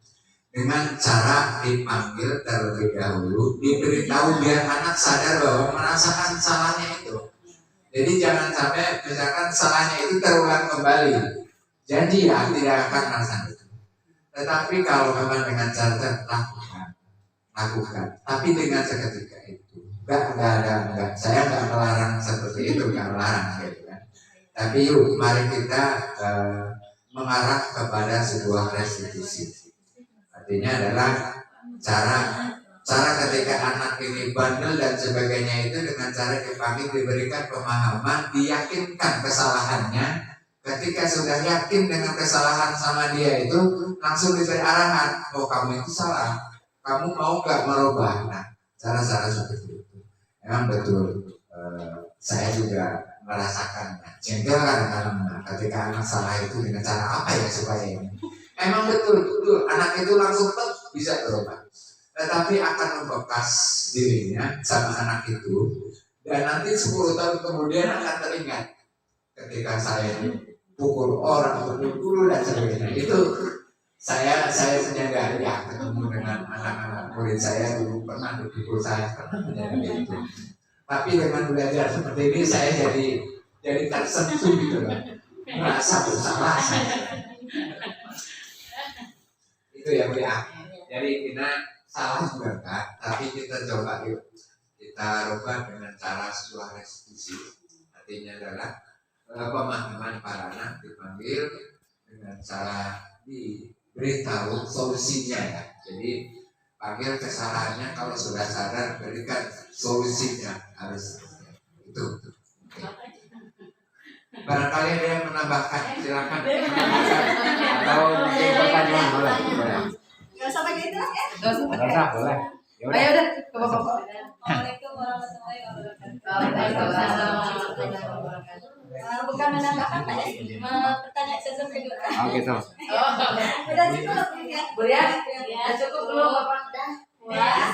dengan cara dipanggil terlebih dahulu, diberitahu biar anak sadar bahwa merasakan salahnya itu. Jadi jangan sampai misalkan salahnya itu terulang kembali. Jadi ya tidak akan merasakan itu. Tetapi kalau memang dengan cara lakukan. Tapi dengan seketika itu. Enggak. Saya nggak melarang seperti itu, nggak melarang gitu kan. Tapi yuk, mari kita mengarah kepada sebuah restitusi. Artinya adalah cara ketika anak ini bandel dan sebagainya itu dengan cara dipanggil, diberikan pemahaman, diyakinkan kesalahannya. Ketika sudah yakin dengan kesalahan sama dia itu, langsung diberi arahan, oh kamu itu salah, kamu mau nggak merubah. Nah, cara-cara seperti itu memang betul. Saya juga merasakan jengkel kadang-kadang ketika anak salah itu dengan cara apa ya supaya ini. Emang betul anak itu langsung bisa berubah, tetapi akan membekas dirinya sama anak itu dan nanti 10 tahun kemudian akan teringat ketika saya pukul orang, pukul guru dan sebagainya. Saya menyadari ya, ketemu dengan anak-anak murid saya dulu pernah dipukul, saya pernah menyadari itu. Tapi dengan belajar seperti ini saya jadi tersentuh gitu loh, merasa bersalah saya. Itu ya Bu ya. Jadi kita salah juga Kak, tapi kita coba yuk, kita rubah dengan cara sebuah restitusi. Artinya adalah pemahaman para anak dipanggil dengan cara diberitahu solusinya ya. Jadi panggil kesalahannya, kalau sudah sadar berikan solusinya, harus itu. Barangkali ada yang menambahkan, silakan menambahkan atau mungkin pertanyaan boleh. Gak sampai gitu lah ya. Boleh, boleh. Ya udah. Ayo udah, ke bapak. Assalamualaikum warahmatullahi wabarakatuh. Bukan menambahkan Pak ya, pertanyaan saya kedua. Oh gitu. Udah cukup ya. Bu ya? Ya, cukup belum Bapak? Ya.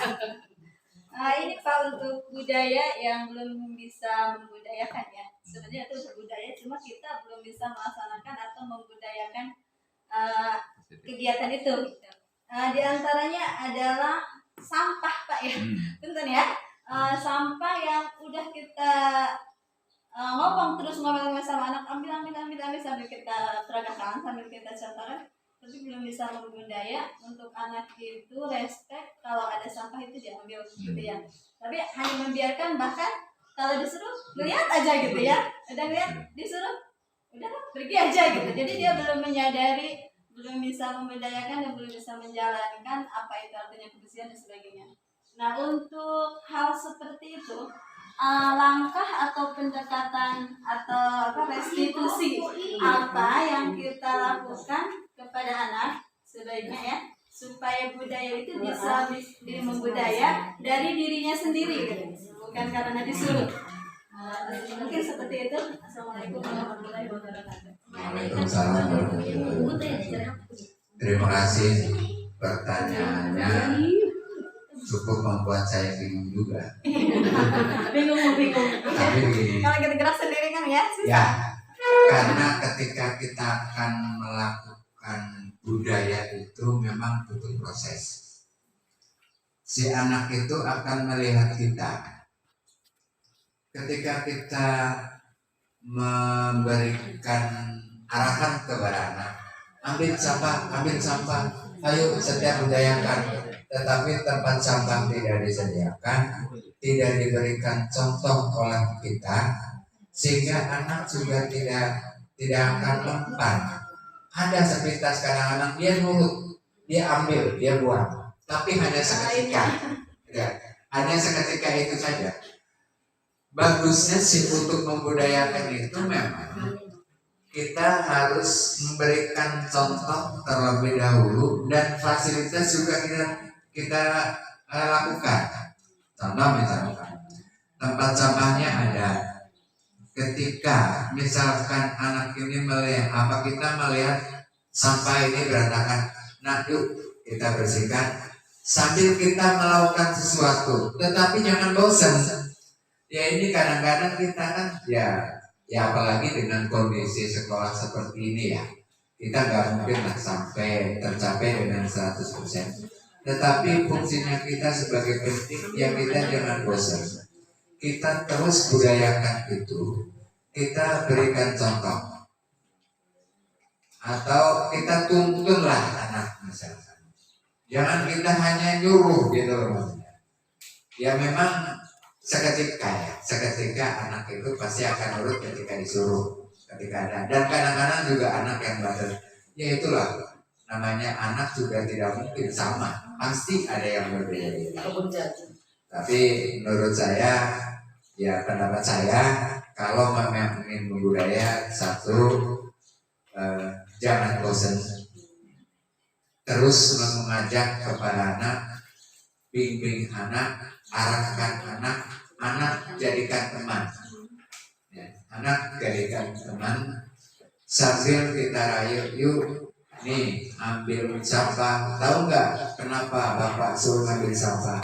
Ini Pak untuk budaya yang belum bisa membudayakan ya. Sebenarnya itu berbudaya, cuma kita belum bisa melaksanakan atau membudayakan kegiatan itu. Di antaranya adalah sampah Pak ya. Punten ya. Sampah yang udah kita ngomong sama anak, ambil sambil kita peragakan, sambil kita contohkan, tapi belum bisa membudaya untuk anak itu respect kalau ada sampah itu diambil gitu ya. Tapi hanya membiarkan, bahkan kalau disuruh lihat aja gitu ya, udah lihat disuruh udah pergi aja gitu. Jadi dia belum menyadari, belum bisa membudayakan dan belum bisa menjalankan apa itu artinya kebersihan dan sebagainya. Nah untuk hal seperti itu, langkah atau pendekatan atau restitusi apa yang kita lakukan kepada anak sebaiknya ya, supaya budaya itu bisa membudaya dari dirinya sendiri gitu, bukan karena disuruh. Mungkin seperti itu. Assalamualaikum warahmatullahi wabarakatuh. Waalaikumsalam warahmatullahi wabarakatuh. Terima kasih, pertanyaannya cukup membuat saya bingung juga. Bingung. Tapi begini, Kalau kita gerak sendiri kan ya. ya, karena ketika kita akan melakukan budaya itu memang butuh proses. Si anak itu akan melihat kita. Ketika kita memberikan arahan kepada anak, ambil sampah, ayo setiap budayakan. Tetapi tempat sampah tidak disediakan, tidak diberikan contoh oleh kita, sehingga anak juga tidak akan mempan. Ada sepintas kadang-kadang dia nurut, dia ambil, dia buang, tapi hanya seketika, ya, hanya seketika itu saja. Bagusnya sih untuk membudayakan itu memang kita harus memberikan contoh terlebih dahulu, dan fasilitas juga kita lakukan. Contoh misalkan tempat sampahnya ada. Ketika misalkan anak ini kita melihat sampah ini berantakan, nah yuk kita bersihkan sambil kita melakukan sesuatu. Tetapi jangan bosan. Ya ini kadang-kadang kita kan ya apalagi dengan kondisi sekolah seperti ini ya, kita nggak mungkin lah sampai tercapai dengan 100%. Tetapi fungsinya kita sebagai pendidik ya kita jangan bosan. Kita terus budayakan itu, kita berikan contoh, atau kita tuntunlah anak misalkan. Jangan kita hanya nyuruh gitu loh. Ya memang seketika anak itu pasti akan nurut ketika disuruh, ketika ada. Dan kadang-kadang juga anak yang bandel. Ya itulah namanya, anak juga tidak mungkin sama, pasti ada yang berbeda. Tapi menurut saya, ya pendapat saya, kalau memang ingin membudaya, satu, jangan bosan, terus mengajak kepada anak, bimbing anak, arahkan anak jadikan teman, ya, anak jadikan teman, sambil kita rayu, yuk nih ambil sampah. Tahu nggak kenapa bapak suruh ambil sampah?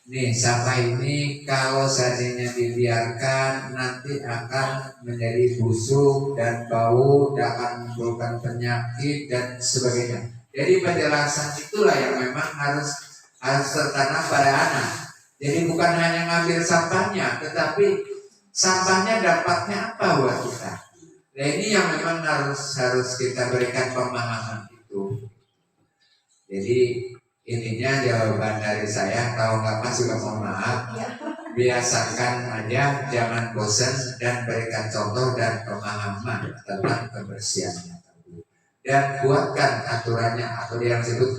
Nih sampah ini kalau seandainya dibiarkan nanti akan menjadi busuk dan bau, dan akan menimbulkan penyakit dan sebagainya. Jadi penjelasan itulah yang memang harus tertanam pada anak. Jadi bukan hanya ngambil sampahnya, tetapi sampahnya dampaknya apa buat kita. Nah ini yang memang harus kita berikan pemahaman itu. Jadi ininya jawaban dari saya. Kalau nggak pas juga mohon maaf. Biasakan aja, jangan bosan dan berikan contoh dan pemahaman tentang kebersihannya. Dan buatkan aturannya atau yang disebut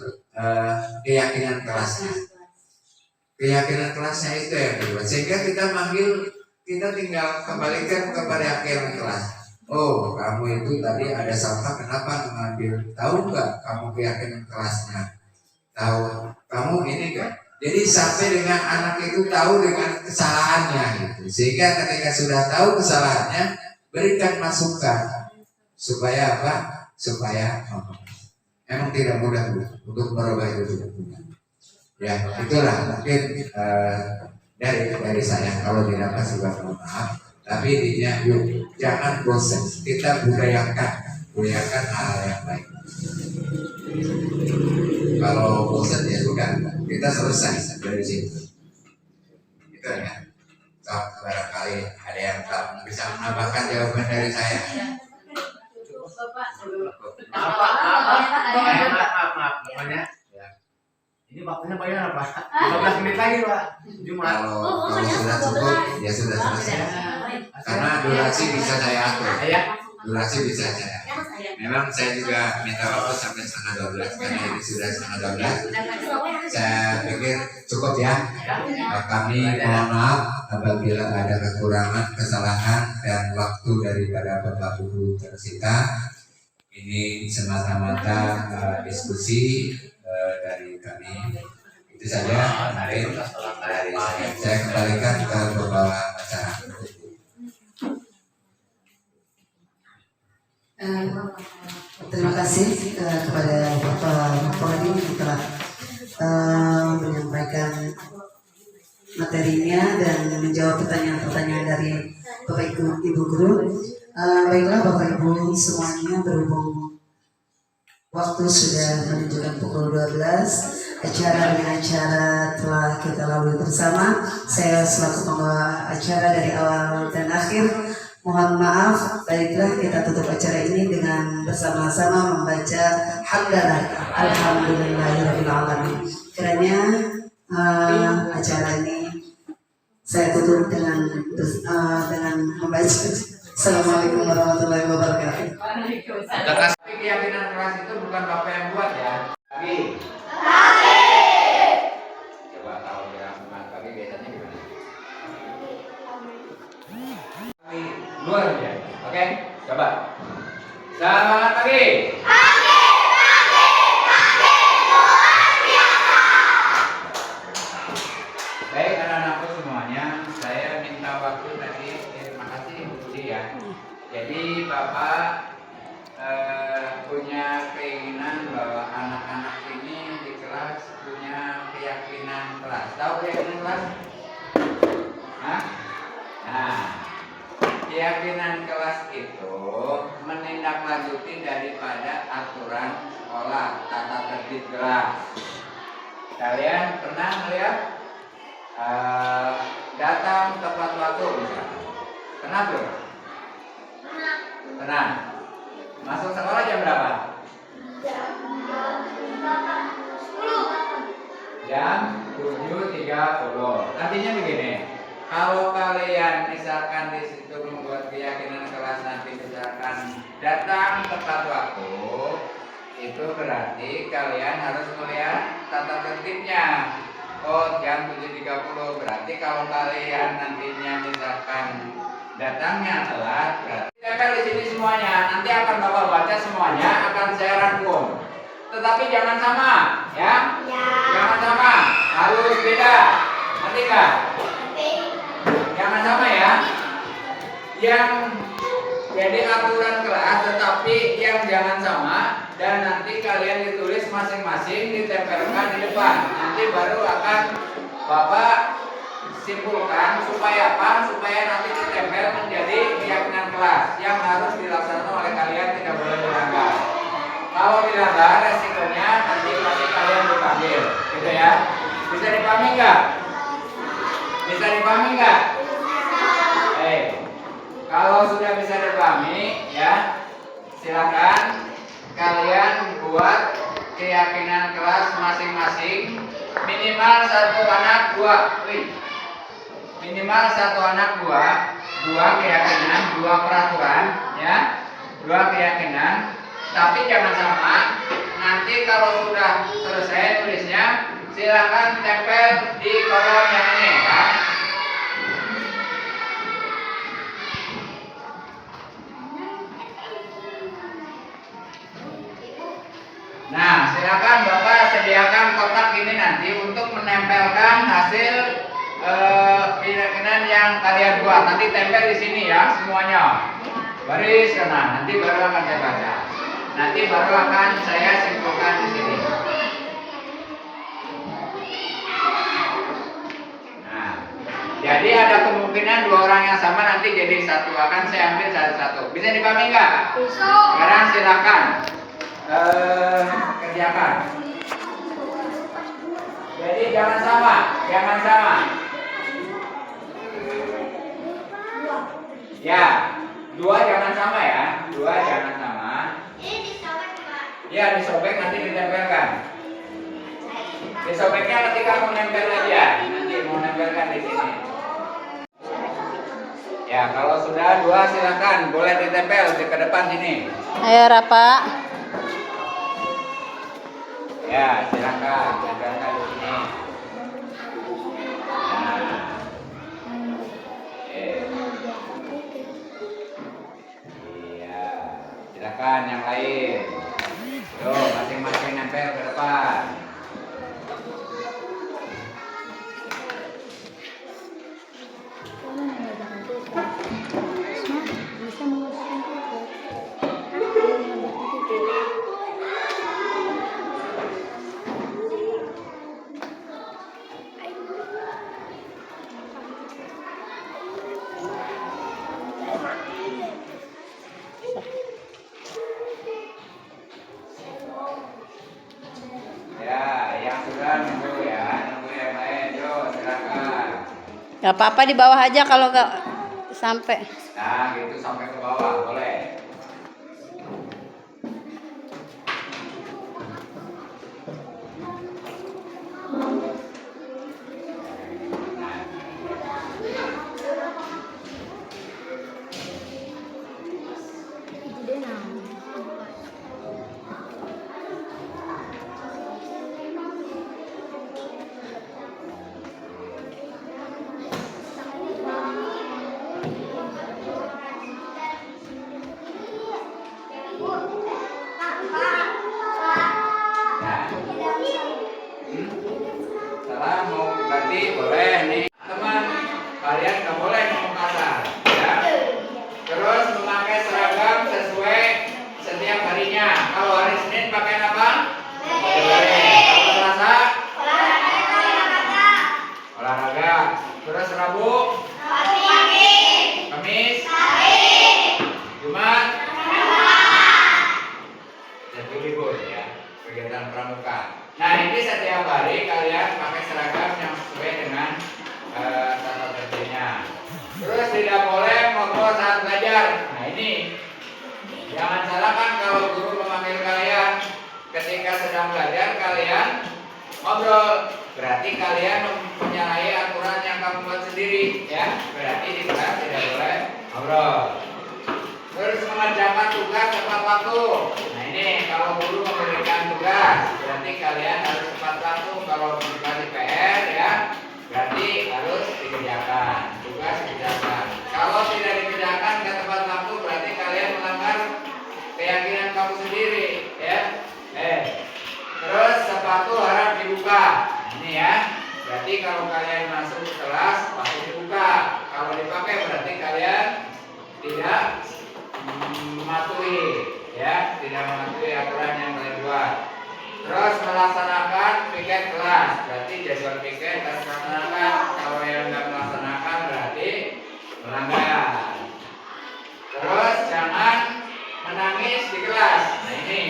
keyakinan kelasnya. Keyakinan kelasnya itu yang dibuat. Sehingga kita tinggal kembalikan kepada keyakinan kelas. Oh, kamu itu tadi ada sampah, kenapa mengambil? Tahu nggak kamu keyakinan kelasnya? Tahu, kamu ini nggak? Jadi sampai dengan anak itu tahu dengan kesalahannya gitu. Sehingga ketika sudah tahu kesalahannya, berikan masukan supaya apa? Supaya emang tidak mudah untuk merubah itu tidak mudah. Ya, itulah mungkin dari saya. Kalau tidak pas juga mohon maaf. Tapi intinya yuk jangan bosan. Kita budayakan hal yang baik. Kalau bosan ya sudah, kita selesai dari situ. Itu ya. So, barangkali ada yang bisa menambahkan jawaban dari saya. Maaf. Namanya. Ini waktunya banyak apa? 15 menit lagi Pak. Kalau sudah cukup ya sudah selesai. Karena durasi bisa saya atur. Durasi bisa saya. Memang saya juga minta waktu sampai 11:30 karena ini sudah 11:30. Saya pikir cukup ya. Kami mohon maaf apabila ada kekurangan, kesalahan dan waktu daripada Bapak Guru tersita. Ini semata-mata diskusi dari kami. Itu saja mungkin dari saya. Saya kembalikan ke pembawa acara. Terima kasih kepada Bapak Mufwadi yang telah menyampaikan materinya dan menjawab pertanyaan-pertanyaan dari Bapak Ibu Guru. Baiklah Bapak Ibu semuanya, berhubung waktu sudah menunjukkan pukul 12, acara dengan acara telah kita lalui bersama. Saya selaku pembawa acara dari awal dan akhir mohon maaf. Baiklah kita tutup acara ini dengan bersama-sama membaca hamdalah alhamdulillahirabbil alamin. Kiranya acara ini saya tutup dengan membaca Assalamualaikum warahmatullahi wabarakatuh. Tapi keyakinan keras itu bukan Bapak yang buat ya. Tapi coba kalau gerakan pagi biasanya gimana? Luar biasa. Oke, coba. Selamat pagi. Baik anak-anakku semuanya, saya minta waktu tadi. Terima kasih Bu Budi ya. Jadi Bapak punya keinginan bahwa anak-anak ini di kelas punya keyakinan kelas. Tahu keyakinan kelas? Hah? Nah, keyakinan kelas itu menindaklanjuti daripada aturan sekolah, tata tertib kelas. Kalian pernah melihat datang tepat waktu misalnya? Pernah belum? Pernah. Masuk sekolah jam berapa? Jam 7.30. Artinya begini, kalau kalian misalkan di situ membuat keyakinan kelas nanti misalkan datang tepat waktu, itu berarti kalian harus melihat tata tertibnya. Oh, jam 7.30 berarti kalau kalian nantinya misalkan datangnya telat, berarti tempel di sini semuanya. Nanti akan Bapak baca semuanya, akan saya rangkum. Tetapi jangan sama, ya? Jangan sama, harus beda. Nanti enggak? Jangan sama ya. Yang jadi aturan kelas, tetapi yang jangan sama. Dan nanti kalian ditulis masing-masing, ditempelkan di depan. Nanti baru akan Bapak simpulkan supaya apa? Supaya nanti ditempel menjadi keyakinan kelas yang harus dilaksanakan oleh kalian, tidak boleh dilanggar. Kalau dilanggar resikonya nanti pasti kalian dipanggil, gitu ya. Bisa dipahami nggak? Bisa dipahami nggak? Kalau sudah bisa dipahami, ya silakan kalian buat keyakinan kelas masing-masing. Minimal satu anak minimal satu anak dua keyakinan, dua peraturan, ya, dua keyakinan. Tapi jangan sama. Nanti kalau sudah selesai tulisnya, silakan tempel di kolom yang ini, ya. Nah, silakan Bapak sediakan kotak ini nanti untuk menempelkan hasil keyakinan yang kalian buat. Nanti tempel di sini ya semuanya. Baris kanan. Nanti baru akan saya baca. Nanti baru akan saya simpulkan di sini. Nah, jadi ada kemungkinan dua orang yang sama nanti jadi satu. Akan saya ambil satu-satu. Bisa dipahami nggak? Bisa. Sekarang silakan. Kerjakan. Jadi jangan sama. Ya, dua jangan sama ya. Ya, disobek nanti ditempelkan. Disobeknya ketika mau nempel aja. Nanti mau nempelkan di sini. Ya, kalau sudah dua silakan boleh ditempel di ke depan sini. Ayo Rafa. Ya, silakan tempelkan di sini. Nah. Iya, silakan yang lain. Yuk, masing-masing nempel ke depan. Nunggu yang lain, yuk silakan. Gak apa-apa di bawah aja kalau nggak sampai. Nah, gitu sampai ke bawah boleh. Salah mau ganti boleh nih teman, kalian nggak boleh ngomong kasar ya. Terus memakai seragam sesuai setiap harinya. Kalau hari Senin pakai apa? Kalau Selasa olahraga. Terus Rabu Kamis Jumat jadi libur ya, kegiatan pramuka. Nah, ini setiap hari kalian pakai seragam yang sesuai dengan tata tertibnya. Terus tidak boleh ngobrol saat belajar. Nah, ini jangan salahkan kalau guru memanggil kalian ketika sedang belajar kalian ngobrol. Berarti kalian menyalahi aturan yang kamu buat sendiri ya. Berarti di kelas tidak boleh ngobrol. Terus mengerjakan tugas tepat waktu. Nah, ini kalau guru memberikan tugas, berarti kalian harus tepat waktu. Kalau dikasih PR ya, berarti harus dikerjakan. Tugas dikerjakan. Kalau tidak dikerjakan ke tepat waktu, berarti kalian melanggar keyakinan kamu sendiri ya. Terus sepatu harap dibuka. Ini ya. Berarti kalau kalian masuk ke kelas, sepatu dibuka. Kalau dipakai berarti kalian tidak mematuhi ya, tidak mematuhi aturan yang kalian buat. Terus melaksanakan piket kelas, berarti jadwal piket harus melaksanakan. Kalau yang nggak melaksanakan berarti melanggar. Terus jangan menangis di kelas. Nah, ini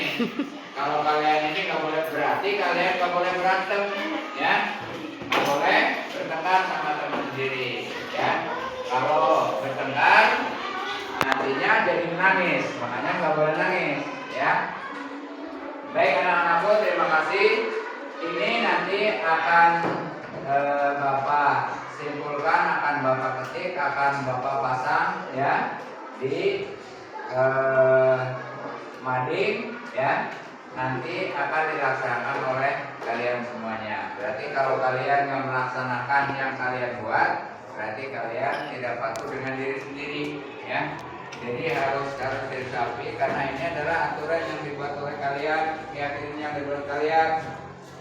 kalian ini nggak boleh, berarti kalian nggak boleh berantem, ya, nggak boleh bertengkar sama teman sendiri, ya. Kalau bertengkar nantinya jadi menangis, makanya nggak boleh nangis, ya. Baik anak-anakku, terima kasih. Ini nanti akan Bapak simpulkan, akan Bapak ketik, akan Bapak pasang, ya, di mading, ya. Nanti akan dilaksanakan oleh kalian semuanya. Berarti kalau kalian nggak melaksanakan yang kalian buat, berarti kalian tidak patuh dengan diri sendiri, ya. Jadi harus dirapi, karena ini adalah aturan yang dibuat oleh kalian, keyakinan yang dibuat kalian.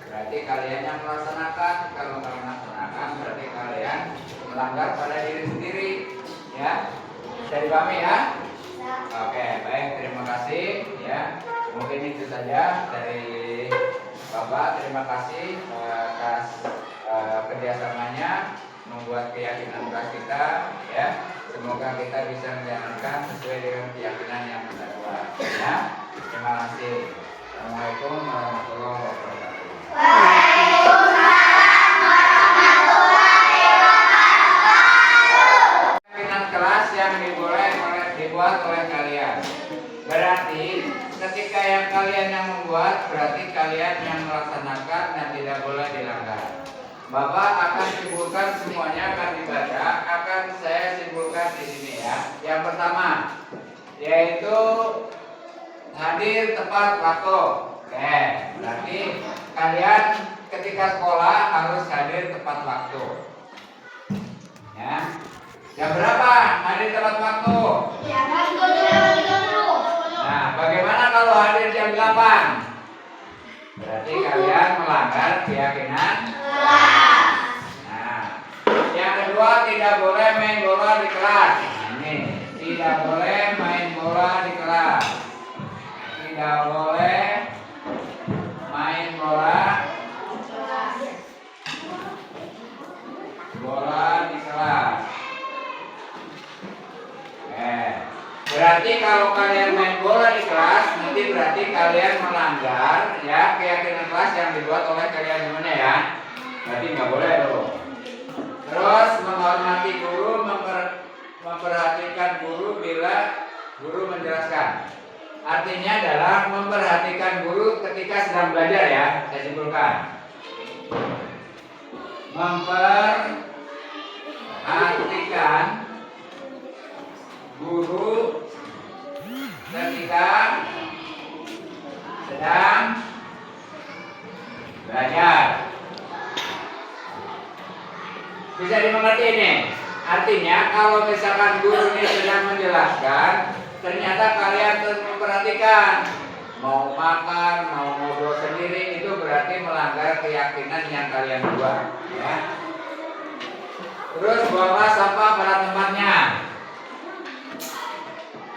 Berarti kalian yang melaksanakan. Kalau nggak melaksanakan, berarti kalian melanggar pada diri sendiri, ya. Bisa dipahami, ya? Oke, baik, terima kasih, ya. Mungkin itu saja dari Bapak. Terima kasih atas kerjasamanya membuat keyakinan kelas kita, ya. Semoga kita bisa menjalankan sesuai dengan keyakinan yang kita buat, ya. Terima kasih. Assalamualaikum warahmatullahi wabarakatuh. Keyakinan kelas yang dibuat oleh kalian. Berarti ketika yang kalian yang membuat, berarti kalian yang melaksanakan dan tidak boleh dilanggar. Bapak akan simpulkan semuanya, akan dibaca, akan saya simpulkan di sini, ya. Yang pertama yaitu hadir tepat waktu. Oke, berarti kalian ketika sekolah harus hadir tepat waktu, ya. Jam berapa hadir tepat waktu? Nah, bagaimana kalau hadir jam 8? Berarti kalian melanggar keyakinan. Nah, yang kedua, tidak boleh main bola di kelas. Nah, ini tidak boleh main bola di kelas. Tidak boleh main bola di kelas. Berarti kalau kalian main bola di kelas, nanti berarti kalian melanggar, ya, keyakinan kelas yang dibuat oleh kalian semuanya, ya. Berarti nggak boleh tuh. Terus menghormati guru, memperhatikan guru bila guru menjelaskan. Artinya adalah memperhatikan guru ketika sedang belajar, ya. Saya simpulkan. Memperhatikan guru ketika sedang belajar. Bisa dimengerti ini? Artinya kalau misalkan guru ini sedang menjelaskan, ternyata kalian terus memperhatikan, mau makan, mau ngobrol sendiri, itu berarti melanggar keyakinan yang kalian buat, ya. Terus buanglah sampah pada tempatnya.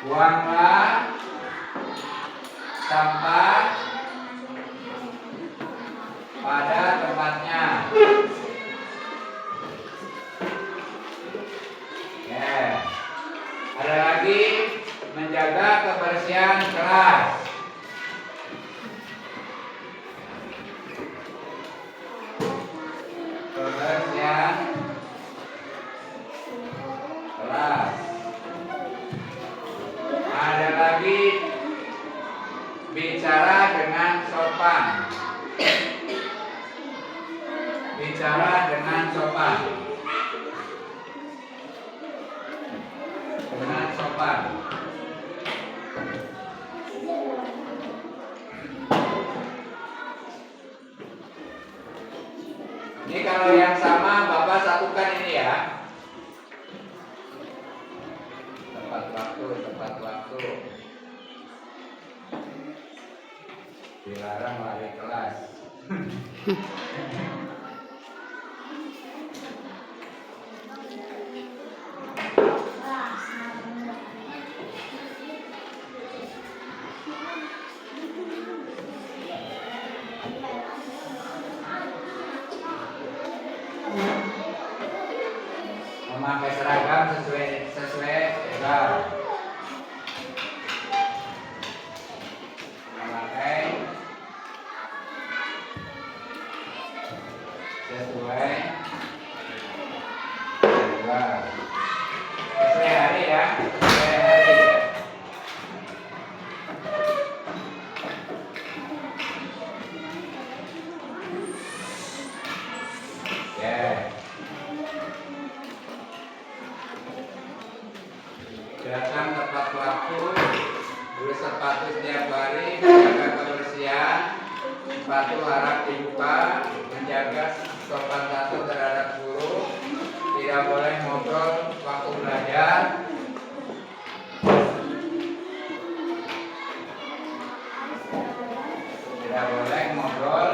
Buanglah sampah pada tempatnya. Ya. Ada lagi, menjaga kebersihan kelas. Kebersihan kelas. Ada lagi, bicara dengan sopan. Bicara dengan sopan. Dengan sopan. Ini kalau yang sama Bapak satukan ini, ya. Tepat waktu. Dilarang lari kelas. Memakai seragam sesuai memakai Datang tepat waktu, bersepatu setiap hari, menjaga kebersihan, sepatu harap dibuka, menjaga sopan santun terhadap guru, tidak boleh ngobrol waktu belajar, tidak boleh ngobrol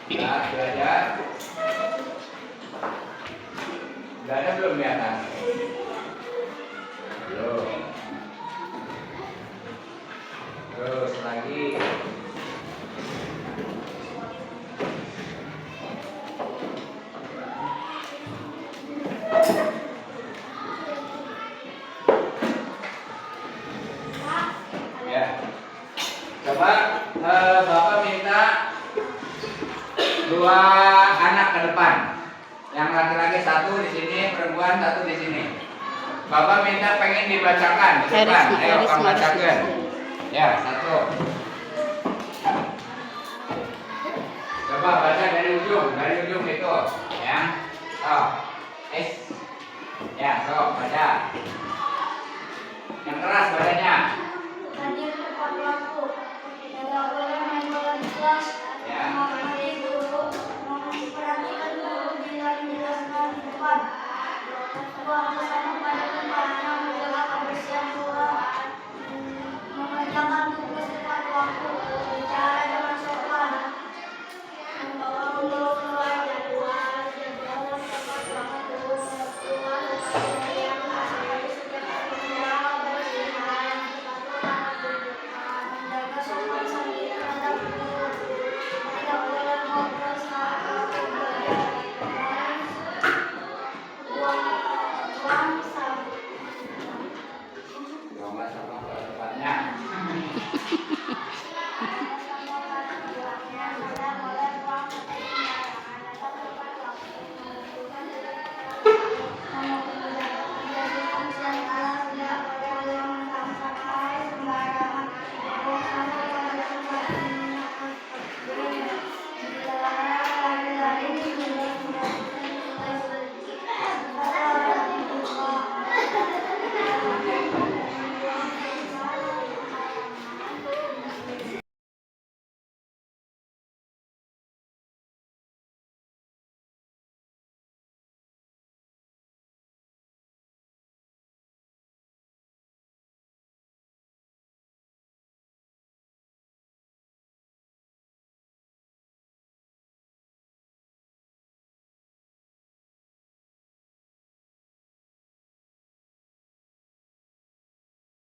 saat belajar. Sudah ada belum di atas? Belum. Terus lagi. Ya. Coba Bapak minta 2 anak ke depan. Yang laki-laki 1 di sini, perempuan 1 di sini. Bapak minta pengen dibacakan di depan. Ayo kamu bacakan. Ya, 1. Coba baca dari ujung itu, ya. Oh, ya, so baca. Yang keras bacanya. Hadir tepat waktu, tidak boleh main bola di kelas, Ya. menghormati guru, memperhatikan guru bila menjelaskan di depan, buang bersama pada tempatnya